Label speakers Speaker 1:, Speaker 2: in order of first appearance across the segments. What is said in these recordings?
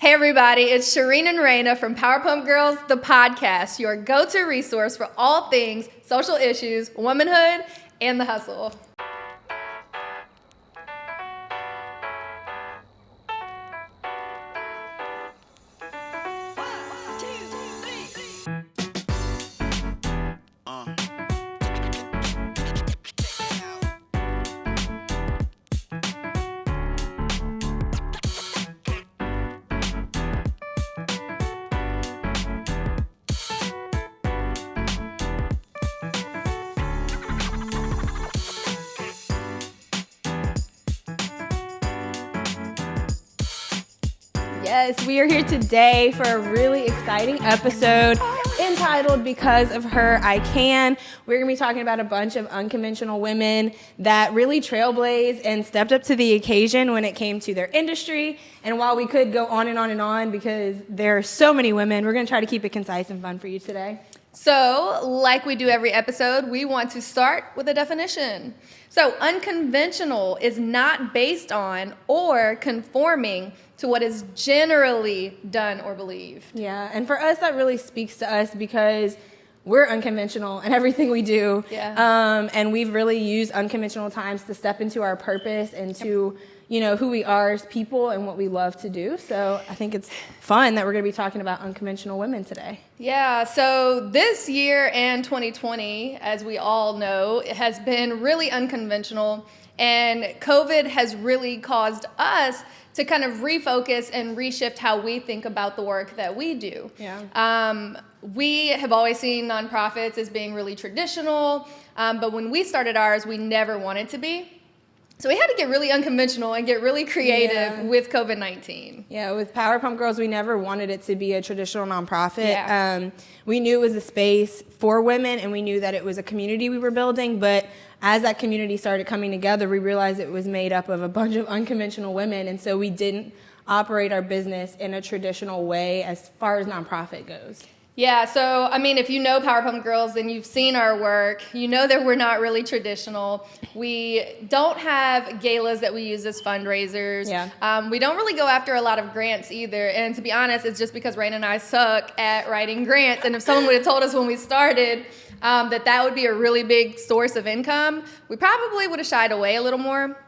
Speaker 1: Hey everybody, it's Shireen and Raina from Power Pump Girls, the podcast, your go-to resource for all things social issues, womanhood, and the hustle. Yes, we are here today for a really exciting episode entitled Because of Her, I Can. We're going to be talking about a bunch of unconventional women that really trailblazed and stepped up to the occasion when it came to their industry. And while we could go on and on and on because there are so many women, we're going to try to keep it concise and fun for you today. So, like we do every episode, we want to start with a definition. So, unconventional is not based on or conforming to what is generally done or believed. Yeah, and for us, that really speaks to us because we're unconventional in everything we do. Yeah. And we've really used unconventional times to step into our purpose and to, who we are as people and what we love to do. So I think it's fun that we're going to be talking about unconventional women today. Yeah, so this year and 2020, as we all know, it has been really unconventional. And COVID has really caused us to kind of refocus and reshift how we think about the work that we do. Yeah. We have always seen nonprofits as being really traditional, but when we started ours, we never wanted to be. So we had to get really unconventional and get really creative with COVID-19. Yeah, with Power Pump Girls, we never wanted it to be a traditional nonprofit. Yeah. We knew it was a space for women, and we knew that it was a community we were building, but as that community started coming together, we realized it was made up of a bunch of unconventional women, and so we didn't operate our business in a traditional way as far as nonprofit goes. Yeah, so, if you know Power Pump Girls, then you've seen our work. You know that we're not really traditional. We don't have galas that we use as fundraisers. Yeah. We don't really go after a lot of grants either. And to be honest, it's just because Raina and I suck at writing grants. And if someone would have told us when we started that would be a really big source of income, we probably would have shied away a little more.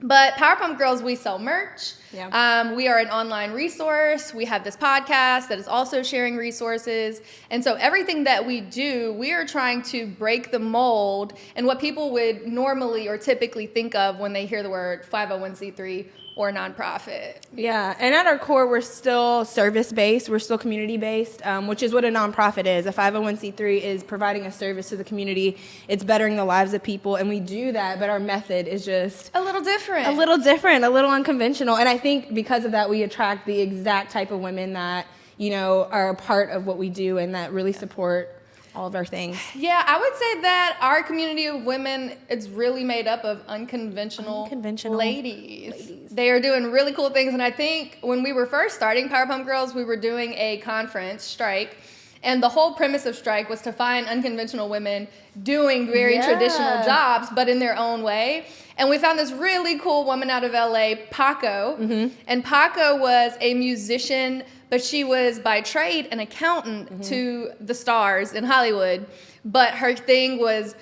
Speaker 1: But Power Pump Girls, we sell merch. Yeah. We are an online resource. We have this podcast that is also sharing resources. And so everything that we do, we are trying to break the mold and what people would normally or typically think of when they hear the word 501c3 or nonprofit. Yeah, and at our core, we're still service-based. We're still community-based, which is what a nonprofit is. A 501c3 is providing a service to the community. It's bettering the lives of people, and we do that, but our method is just a little different, a little unconventional. And I think because of that, we attract the exact type of women that, are a part of what we do and that really support all of our things. Yeah, I would say that our community of women is really made up of unconventional ladies. They are doing really cool things. And I think when we were first starting Power Pump Girls, we were doing a conference, Strike. And the whole premise of Strike was to find unconventional women doing very traditional jobs, but in their own way. And we found this really cool woman out of LA, Paco. Mm-hmm. And Paco was a musician, but she was by trade an accountant to the stars in Hollywood. But her thing was,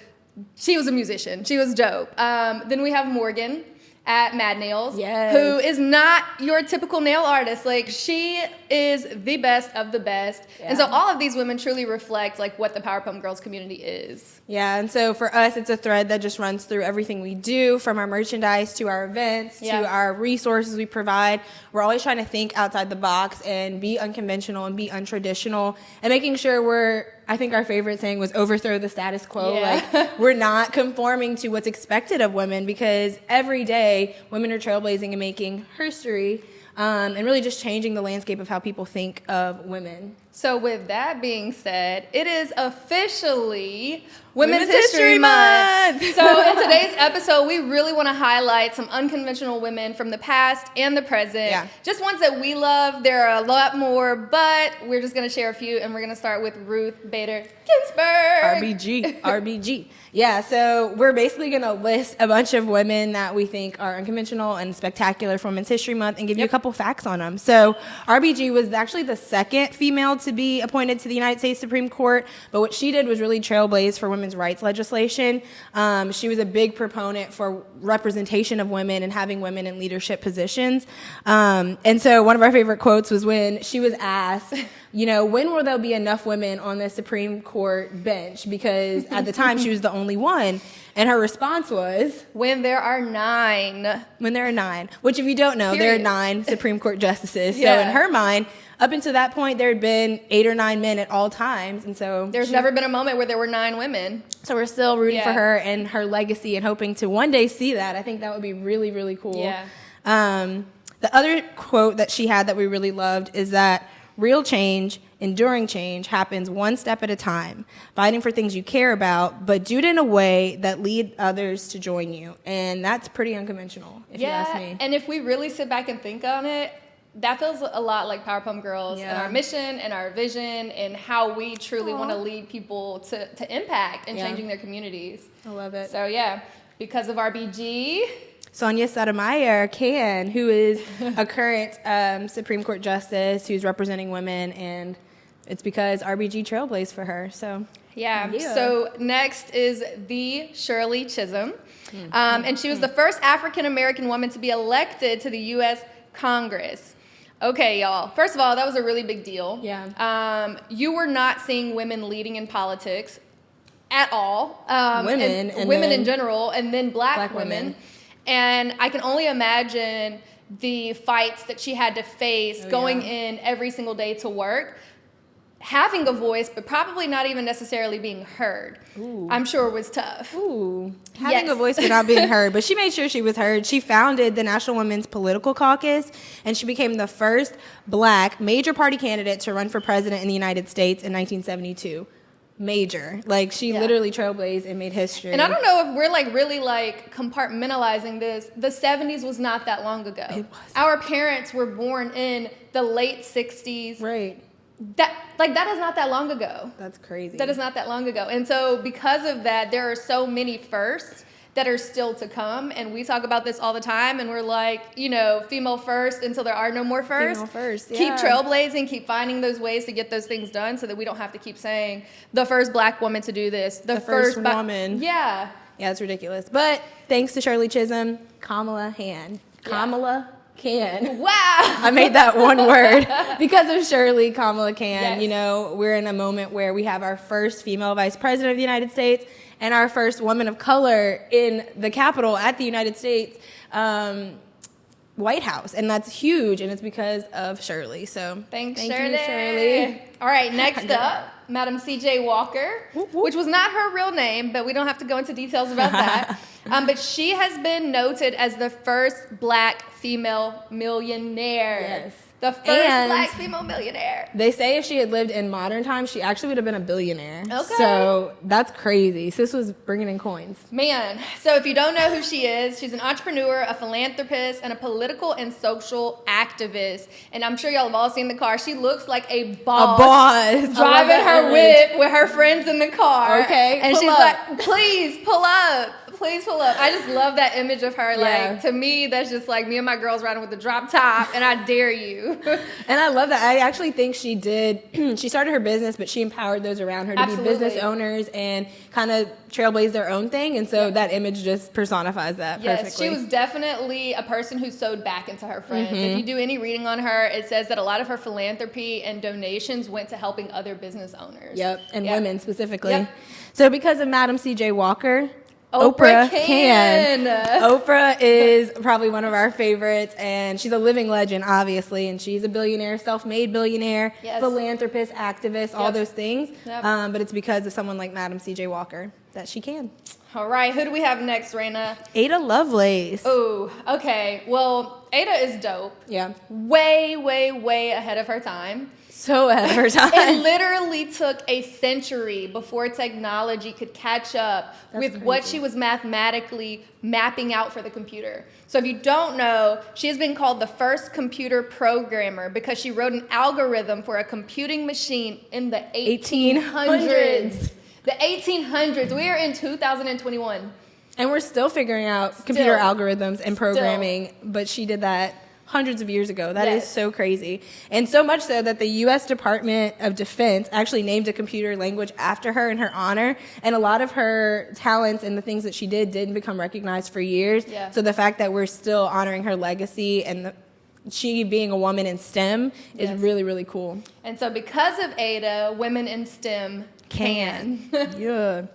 Speaker 1: she was a musician. She was dope. Then we have Morgan at Mad Nails, who is not your typical nail artist. Like, she is the best of the best. Yeah. And so all of these women truly reflect what the Power Pump Girls community is. Yeah, and so for us, it's a thread that just runs through everything we do, from our merchandise to our events to our resources we provide. We're always trying to think outside the box and be unconventional and be untraditional and making sure I think our favorite saying was overthrow the status quo. Yeah. We're not conforming to what's expected of women because every day women are trailblazing and making history and really just changing the landscape of how people think of women.
Speaker 2: So with that being said, it is officially Women's History Month. So in today's episode, we really want to highlight some unconventional women from the past and the present.
Speaker 1: Yeah.
Speaker 2: Just ones that we love. There are a lot more, but we're just going to share a few, and we're going to start with Ruth Bader Ginsburg.
Speaker 1: RBG. Yeah, so we're basically going to list a bunch of women that we think are unconventional and spectacular for Women's History Month and give you a couple facts on them. So RBG was actually the second female to be appointed to the United States Supreme Court, but what she did was really trailblaze for women's rights legislation. She was a big proponent for representation of women and having women in leadership positions. And so one of our favorite quotes was when she was asked, when will there be enough women on the Supreme Court bench? Because at the time she was the only one. And her response was,
Speaker 2: when there are 9.
Speaker 1: When there are 9. Which, if you don't know, there are 9 Supreme Court justices.
Speaker 2: Yeah.
Speaker 1: So in her mind, up until that point, there had been 8 or 9 men at all times. And so
Speaker 2: there's never been a moment where there were 9 women.
Speaker 1: So we're still rooting for her and her legacy and hoping to one day see that. I think that would be really, really cool.
Speaker 2: Yeah.
Speaker 1: The other quote that she had that we really loved is that real change, enduring change, happens one step at a time, fighting for things you care about, but do it in a way that lead others to join you. And that's pretty unconventional, if you ask me.
Speaker 2: And if we really sit back and think on it, that feels a lot like Powerpump Girls and our mission and our vision and how we truly want to lead people to impact and changing their communities.
Speaker 1: I love it.
Speaker 2: So, because of RBG...
Speaker 1: Sonia Sotomayor Can, who is a current Supreme Court justice who's representing women, and it's because RBG trailblazed for her. So
Speaker 2: So next is the Shirley Chisholm, and she was the first African American woman to be elected to the U.S. Congress. Okay, y'all. First of all, that was a really big deal.
Speaker 1: Yeah.
Speaker 2: You were not seeing women leading in politics at all.
Speaker 1: Women
Speaker 2: in general, and then black women. And I can only imagine the fights that she had to face going in every single day to work, having a voice, but probably not even necessarily being heard.
Speaker 1: Ooh.
Speaker 2: I'm sure it was tough.
Speaker 1: Having a voice but not being heard. But she made sure she was heard. She founded the National Women's Political Caucus, and she became the first black major party candidate to run for president in the United States in 1972. Major. She literally trailblazed and made history.
Speaker 2: And I don't know if we're really compartmentalizing this. The 70s was not that long ago.
Speaker 1: It was.
Speaker 2: Our parents were born in the late 60s.
Speaker 1: Right.
Speaker 2: That is not that long ago.
Speaker 1: That's crazy.
Speaker 2: That is not that long ago. And so because of that, there are so many firsts that are still to come. And we talk about this all the time. And we're like, female first until there are no more firsts.
Speaker 1: Female first, yeah.
Speaker 2: Keep trailblazing, keep finding those ways to get those things done so that we don't have to keep saying the first black woman to do this. The first
Speaker 1: woman.
Speaker 2: Yeah.
Speaker 1: Yeah, it's ridiculous. But thanks to Shirley Chisholm, Kamala Can.
Speaker 2: Wow.
Speaker 1: I made that one word because of Shirley, Kamala Can.
Speaker 2: Yes.
Speaker 1: We're in a moment where we have our first female vice president of the United States and our first woman of color in the Capitol at the United States White House. And that's huge, and it's because of Shirley. So
Speaker 2: thank
Speaker 1: you, Shirley.
Speaker 2: All right, next up, Madam C.J. Walker, which was not her real name, but we don't have to go into details about that. But she has been noted as the first black female millionaire.
Speaker 1: Yes.
Speaker 2: The first black female millionaire.
Speaker 1: They say if she had lived in modern times, she actually would have been a billionaire.
Speaker 2: Okay.
Speaker 1: So that's crazy. Sis was bringing in coins.
Speaker 2: Man. So if you don't know who she is, she's an entrepreneur, a philanthropist, and a political and social activist. And I'm sure y'all have all seen the car. She looks like a boss.
Speaker 1: Driving
Speaker 2: her whip with her friends in the car.
Speaker 1: Okay.
Speaker 2: And she's like, please pull up. Please pull up. I just love that image of her. To me, that's just like me and my girls riding with the drop top, and I dare you.
Speaker 1: And I love that. I actually think she did. She started her business, but she empowered those around her to be business owners and kind of trailblaze their own thing. And so that image just personifies that perfectly.
Speaker 2: Yes, she was definitely a person who sewed back into her friends. If you do any reading on her, it says that a lot of her philanthropy and donations went to helping other business owners.
Speaker 1: Yep, and women specifically.
Speaker 2: Yep.
Speaker 1: So because of Madam C.J. Walker,
Speaker 2: Oprah can.
Speaker 1: Oprah is probably one of our favorites, and she's a living legend, obviously, and she's a billionaire, self-made billionaire, philanthropist, activist, all those things. But it's because of someone like Madam C.J. Walker that she can.
Speaker 2: All right, who do we have next, Raina?
Speaker 1: Ada Lovelace.
Speaker 2: Oh, okay. Well, Ada is dope.
Speaker 1: Yeah.
Speaker 2: Way, way, way ahead of her time.
Speaker 1: So ahead of her time.
Speaker 2: It literally took a century before technology could catch up with
Speaker 1: crazy.
Speaker 2: what she was mathematically mapping out for the computer. So if you don't know, she has been called the first computer programmer because she wrote an algorithm for a computing machine in the 1800s. The 1800s. We are in 2021.
Speaker 1: And we're still figuring out computer algorithms and programming, but she did that hundreds of years ago. That is so crazy. And so much so that the U.S. Department of Defense actually named a computer language after her in her honor. And a lot of her talents and the things that she didn't become recognized for years. Yeah. So the fact that we're still honoring her legacy and she being a woman in STEM is really, really cool.
Speaker 2: And so because of Ada, women in STEM can.
Speaker 1: Yeah.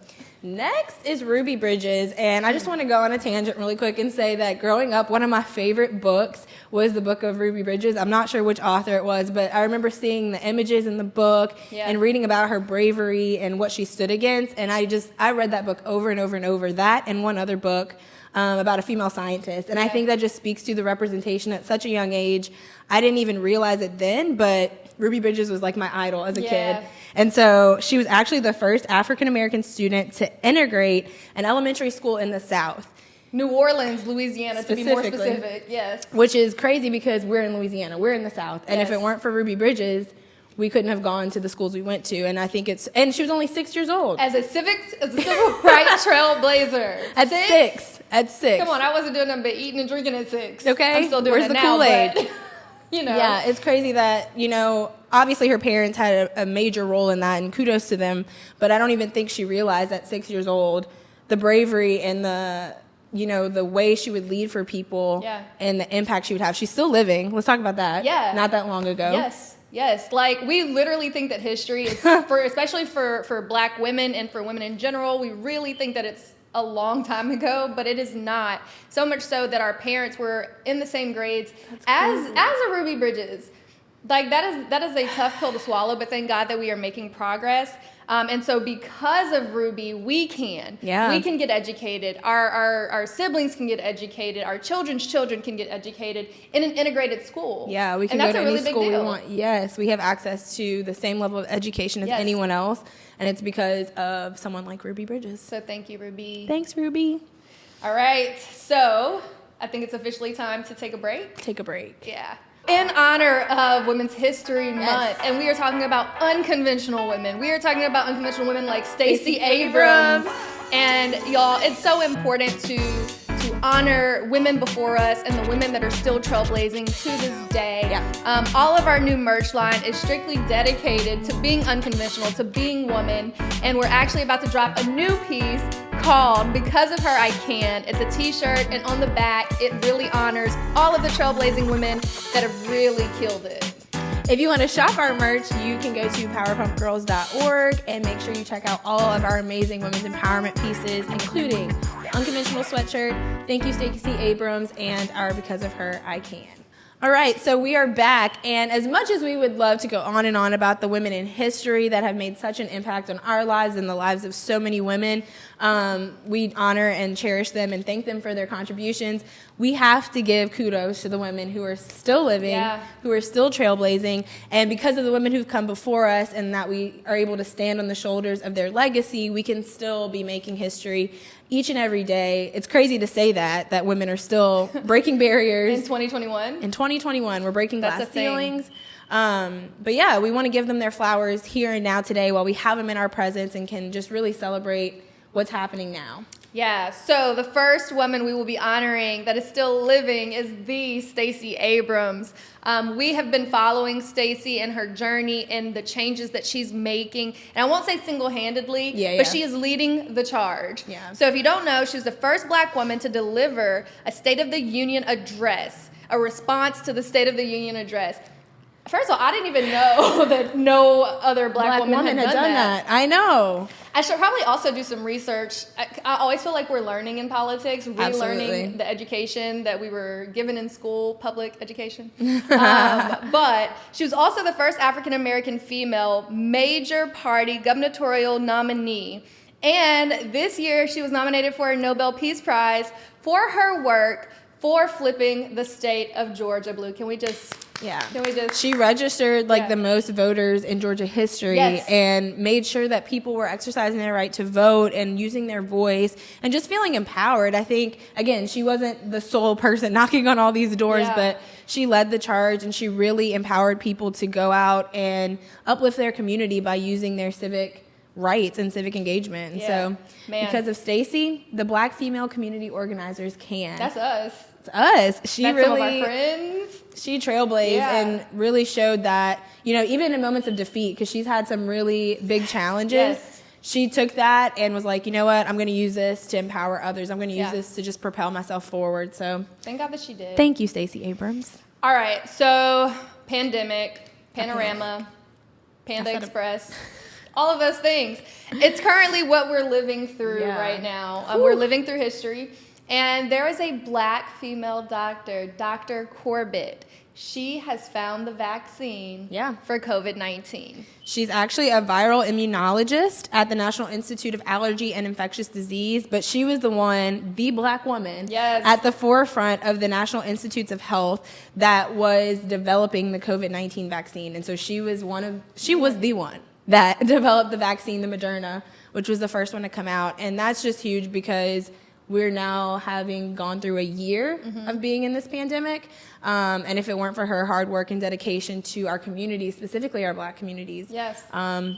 Speaker 1: Next is Ruby Bridges, and I just want to go on a tangent really quick and say that growing up, one of my favorite books was the book of Ruby Bridges. I'm not sure which author it was, but I remember seeing the images in the book and reading about her bravery and what she stood against, and I read that book over and over and over, that and one other book about a female scientist, and I think that just speaks to the representation at such a young age. I didn't even realize it then, but Ruby Bridges was like my idol as a kid. And so she was actually the first African-American student to integrate an elementary school in the South.
Speaker 2: New Orleans, Louisiana, to be more specific, yes.
Speaker 1: Which is crazy because we're in Louisiana, we're in the South. And if it weren't for Ruby Bridges, we couldn't have gone to the schools we went to. And I think and she was only 6 years old.
Speaker 2: As a civil rights trailblazer.
Speaker 1: At six.
Speaker 2: Come on, I wasn't doing nothing but eating and drinking at 6.
Speaker 1: Okay.
Speaker 2: I'm still doing
Speaker 1: Where's
Speaker 2: it
Speaker 1: the
Speaker 2: now,
Speaker 1: Kool-Aid?
Speaker 2: but,
Speaker 1: Yeah, it's crazy that, obviously her parents had a major role in that, and kudos to them, but I don't even think she realized at 6 years old the bravery and the way she would lead for people and the impact she would have. She's still living. Let's talk about that. Yeah. Not that long ago.
Speaker 2: Yes. Like, we literally think that history is, especially for Black women and for women in general, we really think that it's a long time ago, but it is not. So much so that our parents were in the same grades as a Ruby Bridges. Like, that is a tough pill to swallow, but thank God that we are making progress. And so because of Ruby, we can get educated. Our siblings can get educated. Our children's children can get educated in an integrated school.
Speaker 1: Yeah, we can go to any school we want. Yes, we have access to the same level of education as anyone else. And it's because of someone like Ruby Bridges.
Speaker 2: So thank you, Ruby.
Speaker 1: Thanks, Ruby.
Speaker 2: All right. So I think it's officially time to take a break.
Speaker 1: Take a break.
Speaker 2: Yeah. In honor of Women's History Month, and we are talking about unconventional women. We are talking about unconventional women like Stacey Abrams. And y'all, it's so important to honor women before us and the women that are still trailblazing to this day. Yeah. All of our new merch line is strictly dedicated to being unconventional, to being woman, and we're actually about to drop a new piece called Because of Her I Can. It's a t-shirt, and on the back, it really honors all of the trailblazing women that have really killed it.
Speaker 1: If you want to shop our merch, you can go to powerpumpgirls.org and make sure you check out all of our amazing women's empowerment pieces, including the unconventional sweatshirt, Thank You Stacey Abrams, and our Because of Her I Can. All right, so we are back, and as much as we would love to go on and on about the women in history that have made such an impact on our lives and the lives of so many women, we honor and cherish them and thank them for their contributions. We have to give kudos to the women who are still living, who are still trailblazing, and because of the women who've come before us and that we are able to stand on the shoulders of their legacy, we can still be making history each and every day. It's crazy to say that women are still breaking barriers.
Speaker 2: In 2021?
Speaker 1: In 2021, we're breaking glass ceilings. But yeah, we want to give them their flowers here and now today while we have them in our presence and can just really celebrate what's happening now.
Speaker 2: Yeah, so the first woman we will be honoring that is still living is the Stacey Abrams. We have been following Stacey and her journey and the changes that she's making. And I won't say single-handedly, but she is leading the charge. Yeah. So if you don't know, she's the first Black woman to deliver a State of the Union address, a response to the State of the Union address. First of all, I didn't even know that no other Black woman had done that.
Speaker 1: I know.
Speaker 2: I should probably also do some research. I always feel like we're learning in politics, relearning the education that we were given in school, public education. But she was also the first African-American female major party gubernatorial nominee. And this year, she was nominated for a Nobel Peace Prize for her work for flipping the state of Georgia blue. Can we just...
Speaker 1: She registered the most voters in Georgia history and made sure that people were exercising their right to vote and using their voice and just feeling empowered. I think, again, she wasn't the sole person knocking on all these doors, but she led the charge and she really empowered people to go out and uplift their community by using their civic rights and civic engagement. And so because of Stacey, the Black female community organizers can.
Speaker 2: That's us.
Speaker 1: It's us.
Speaker 2: That's some of our friends.
Speaker 1: She trailblazed and really showed that, even in moments of defeat, because she's had some really big challenges, she took that and was like, you know what, I'm going to use this to empower others. I'm going to use this to just propel myself forward. So
Speaker 2: thank God that she did.
Speaker 1: Thank you, Stacey Abrams.
Speaker 2: All right. So pandemic, panorama, Panda Express. All of those things. It's currently what we're living through right now. We're living through history. And there is a Black female doctor, Dr. Corbett. She has found the vaccine for COVID-19.
Speaker 1: She's actually a viral immunologist at the National Institute of Allergy and Infectious Disease, but she was the Black woman at the forefront of the National Institutes of Health that was developing the COVID-19 vaccine. And so she was the one that developed the vaccine, the Moderna, which was the first one to come out. And that's just huge because we're now having gone through a year of being in this pandemic. And if it weren't for her hard work and dedication to our communities, specifically our Black communities,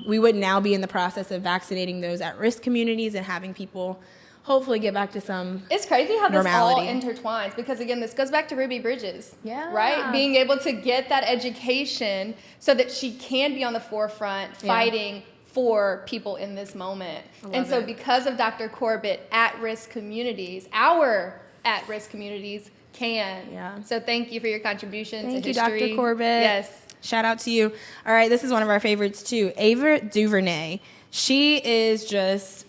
Speaker 1: we would now be in the process of vaccinating those at-risk communities and having people hopefully get back to some
Speaker 2: It's crazy how
Speaker 1: normality.
Speaker 2: This all intertwines because, again, this goes back to Ruby Bridges, right? Being able to get that education so that she can be on the forefront fighting for people in this moment. And so because of Dr. Corbett, at-risk communities, our at-risk communities can. So thank you for your contribution to history.
Speaker 1: Thank you, Dr. Corbett.
Speaker 2: Yes.
Speaker 1: Shout out to you. All right, this is one of our favorites too. Ava DuVernay. She is just...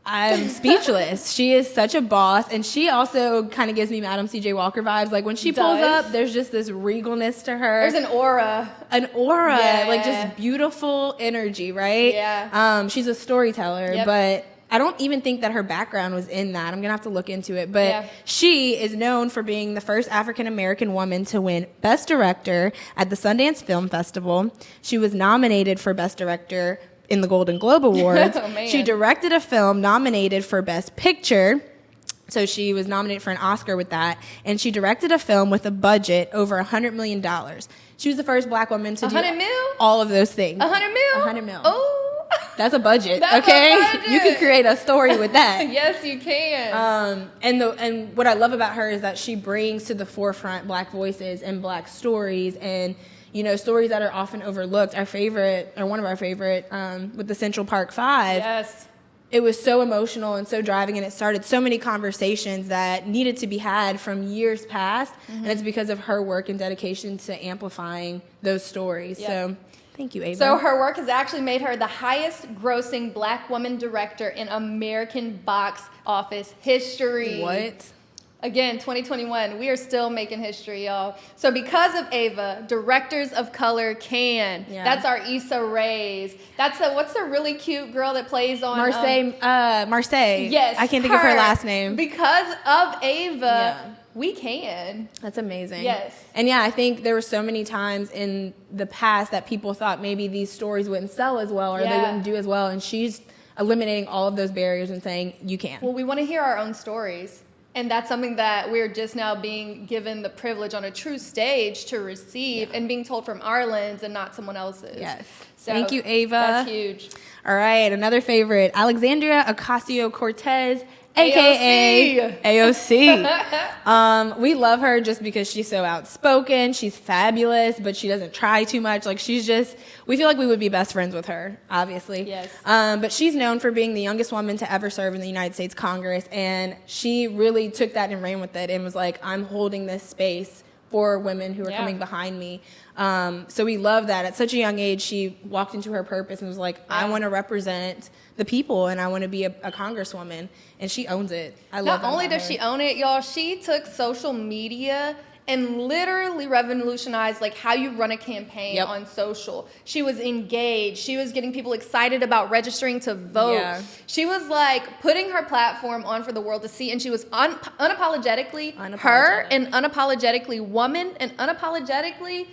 Speaker 1: I'm speechless. She is such a boss, and she also kind of gives me Madam C.J. Walker vibes. Like when she pulls up, there's just this regalness to her.
Speaker 2: There's an aura,
Speaker 1: like just beautiful energy, right?
Speaker 2: Yeah.
Speaker 1: She's a storyteller, but I don't even think that her background was in that. I'm gonna have to look into it, but she is known for being the first African American woman to win Best Director at the Sundance Film Festival. She was nominated for Best Director in the Golden Globe Awards. She directed a film nominated for Best Picture. So she was nominated for an Oscar with that. And she directed a film with a budget over $100 million. She was the first Black woman to do all of those things.
Speaker 2: $100 mil?
Speaker 1: $100 mil.
Speaker 2: Oh.
Speaker 1: That's a budget, okay? A budget. You could create a story with that.
Speaker 2: Yes, you can.
Speaker 1: And what I love about her is that she brings to the forefront Black voices and Black stories and stories that are often overlooked. Our favorite, or one of our favorite, with the Central Park Five.
Speaker 2: Yes.
Speaker 1: It was so emotional and so driving, and it started so many conversations that needed to be had from years past, and it's because of her work and dedication to amplifying those stories. So thank you, Ava.
Speaker 2: So her work has actually made her the highest grossing Black woman director in American box office history.
Speaker 1: What?
Speaker 2: Again, 2021, we are still making history, y'all. So because of Ava, directors of color can. That's our Issa Rae's. That's what's the really cute girl that plays on...
Speaker 1: Marseille.
Speaker 2: Yes,
Speaker 1: I can't think of her last name.
Speaker 2: Because of Ava, we can.
Speaker 1: That's amazing.
Speaker 2: Yes.
Speaker 1: And I think there were so many times in the past that people thought maybe these stories wouldn't sell as well or they wouldn't do as well. And she's eliminating all of those barriers and saying, you can.
Speaker 2: Well, we want to hear our own stories. And that's something that we're just now being given the privilege on a true stage to receive and being told from our lens and not someone else's.
Speaker 1: Yes.
Speaker 2: So
Speaker 1: thank you, Ava.
Speaker 2: That's huge.
Speaker 1: All right, another favorite, Alexandria Ocasio-Cortez, AKA AOC. We love her just because she's so outspoken. She's fabulous, but she doesn't try too much. Like we feel like we would be best friends with her, obviously.
Speaker 2: Yes.
Speaker 1: But she's known for being the youngest woman to ever serve in the United States Congress. And she really took that and ran with it and was like, I'm holding this space for women who are coming behind me. So we love that. At such a young age, she walked into her purpose and was like, I want to represent the people and I want to be a congresswoman. And she owns it. I love it.
Speaker 2: Not only does she own it, y'all, she took social media and literally revolutionized like how you run a campaign
Speaker 1: Yep.
Speaker 2: on social. She was engaged. She was getting people excited about registering to vote.
Speaker 1: Yeah.
Speaker 2: She was like putting her platform on for the world to see, and she was unapologetically her and unapologetically woman and unapologetically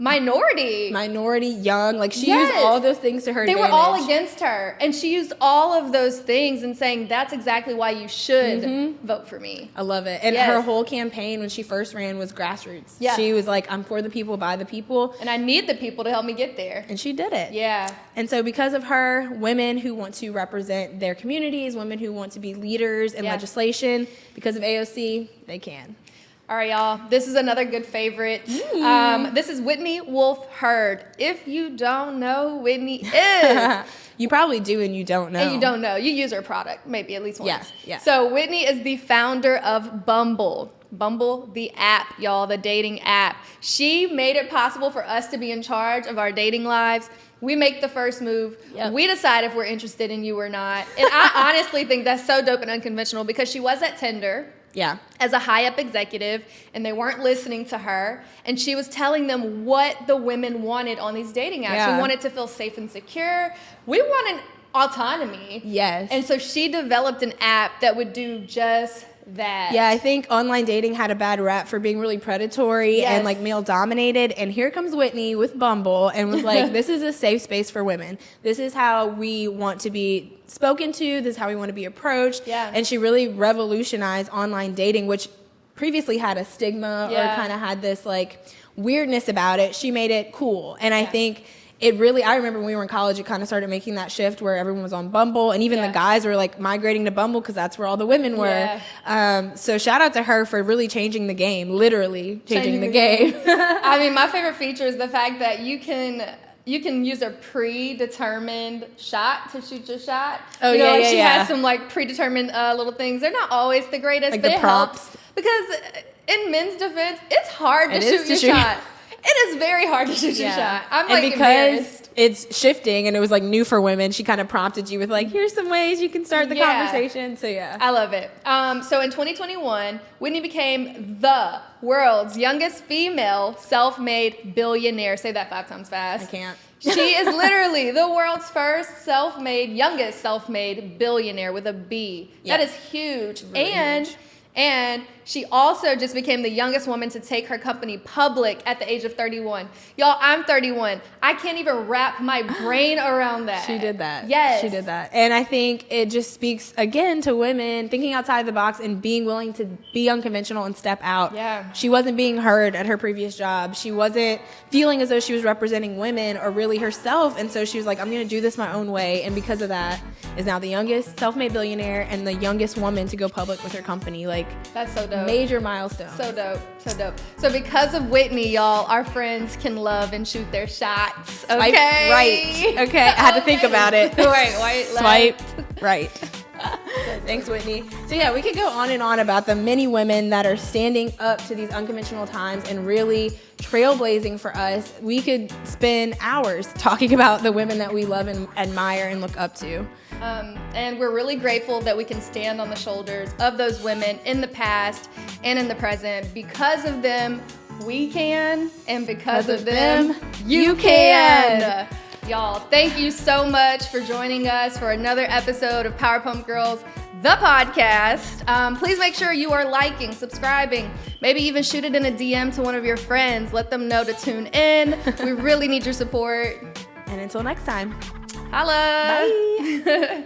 Speaker 2: minority,
Speaker 1: young. Like she
Speaker 2: Yes.
Speaker 1: used all of those things to her
Speaker 2: They
Speaker 1: advantage.
Speaker 2: were all against her, and she used all of those things and saying that's exactly why you should vote for me.
Speaker 1: I love it. And
Speaker 2: Yes.
Speaker 1: her whole campaign when she first ran was grassroots.
Speaker 2: Yeah.
Speaker 1: She was like, I'm for the people, by the people.
Speaker 2: And I need the people to help me get there.
Speaker 1: And she did it.
Speaker 2: Yeah.
Speaker 1: And so because of her, women who want to represent their communities, women who want to be leaders in
Speaker 2: Yeah.
Speaker 1: legislation, because of AOC, they can.
Speaker 2: All right, y'all. This is another good favorite. This is Whitney Wolfe Herd. If you don't know who Whitney is,
Speaker 1: You probably do and you don't know.
Speaker 2: and you don't know, you use her product maybe at least once.
Speaker 1: Yeah.
Speaker 2: So Whitney is the founder of Bumble. Bumble, the app, y'all, the dating app. She made it possible for us to be in charge of our dating lives. We make the first move.
Speaker 1: Yep.
Speaker 2: We decide if we're interested in you or not. And I honestly think that's so dope and unconventional because she was at Tinder.
Speaker 1: Yeah.
Speaker 2: As a high up executive, and they weren't listening to her, and she was telling them what the women wanted on these dating apps.
Speaker 1: Yeah.
Speaker 2: We wanted to feel safe and secure. We wanted autonomy.
Speaker 1: Yes.
Speaker 2: And so she developed an app that would do just that.
Speaker 1: Yeah, I think online dating had a bad rap for being really predatory
Speaker 2: Yes.
Speaker 1: and like male dominated. And here comes Whitney with Bumble and was like, this is a safe space for women. This is how we want to be spoken to. This is how we want to be approached.
Speaker 2: Yeah.
Speaker 1: And she really revolutionized online dating, which previously had a stigma
Speaker 2: Yeah.
Speaker 1: or kind of had this like weirdness about it. She made it cool. And I think it really, I remember when we were in college, it kind of started making that shift where everyone was on Bumble, and even the guys were like migrating to Bumble because that's where all the women were. So shout out to her for really changing the game, literally changing the game.
Speaker 2: I mean, my favorite feature is the fact that you can use a predetermined shot to shoot your shot.
Speaker 1: Oh,
Speaker 2: you know,
Speaker 1: yeah,
Speaker 2: like
Speaker 1: yeah,
Speaker 2: she
Speaker 1: yeah.
Speaker 2: has some like predetermined little things. They're not always the greatest,
Speaker 1: Like
Speaker 2: but
Speaker 1: the
Speaker 2: it
Speaker 1: prompts.
Speaker 2: helps because in men's defense, it's hard to
Speaker 1: It is
Speaker 2: shoot
Speaker 1: to
Speaker 2: your
Speaker 1: shoot.
Speaker 2: shot. It is very hard to shoot your shot. I'm
Speaker 1: and
Speaker 2: like
Speaker 1: because
Speaker 2: embarrassed.
Speaker 1: it's shifting and it was like new for women, she kind of prompted you with like, here's some ways you can start the conversation. So yeah.
Speaker 2: I love it. So in 2021, Whitney became the world's youngest female self-made billionaire. Say that 5 times fast.
Speaker 1: I can't.
Speaker 2: She is literally the world's first youngest self-made billionaire with a B. That is huge.
Speaker 1: Really huge.
Speaker 2: And she also just became the youngest woman to take her company public at the age of 31. Y'all, I'm 31. I can't even wrap my brain around that.
Speaker 1: She did that.
Speaker 2: Yes.
Speaker 1: She did that. And I think it just speaks again to women thinking outside the box and being willing to be unconventional and step out.
Speaker 2: Yeah.
Speaker 1: She wasn't being heard at her previous job. She wasn't feeling as though she was representing women or really herself. And so she was like, I'm going to do this my own way. And because of that, is now the youngest self-made billionaire and the youngest woman to go public with her company. Like,
Speaker 2: that's so dope.
Speaker 1: Major milestone.
Speaker 2: So dope. So dope. So because of Whitney, y'all, our friends can love and shoot their shots. Okay.
Speaker 1: Swipe right. Okay. I had to think about it.
Speaker 2: Right.
Speaker 1: Swipe right. Thanks, Whitney. So yeah, we could go on and on about the many women that are standing up to these unconventional times and really trailblazing for us. We could spend hours talking about the women that we love and admire and look up to.
Speaker 2: And we're really grateful that we can stand on the shoulders of those women in the past and in the present. Because of them, we can, and because of them, you can. Y'all, thank you so much for joining us for another episode of Power Pump Girls, the podcast. Please make sure you are liking, subscribing, maybe even shoot it in a DM to one of your friends. Let them know to tune in. We really need your support.
Speaker 1: And until next time.
Speaker 2: Holla.
Speaker 1: Bye.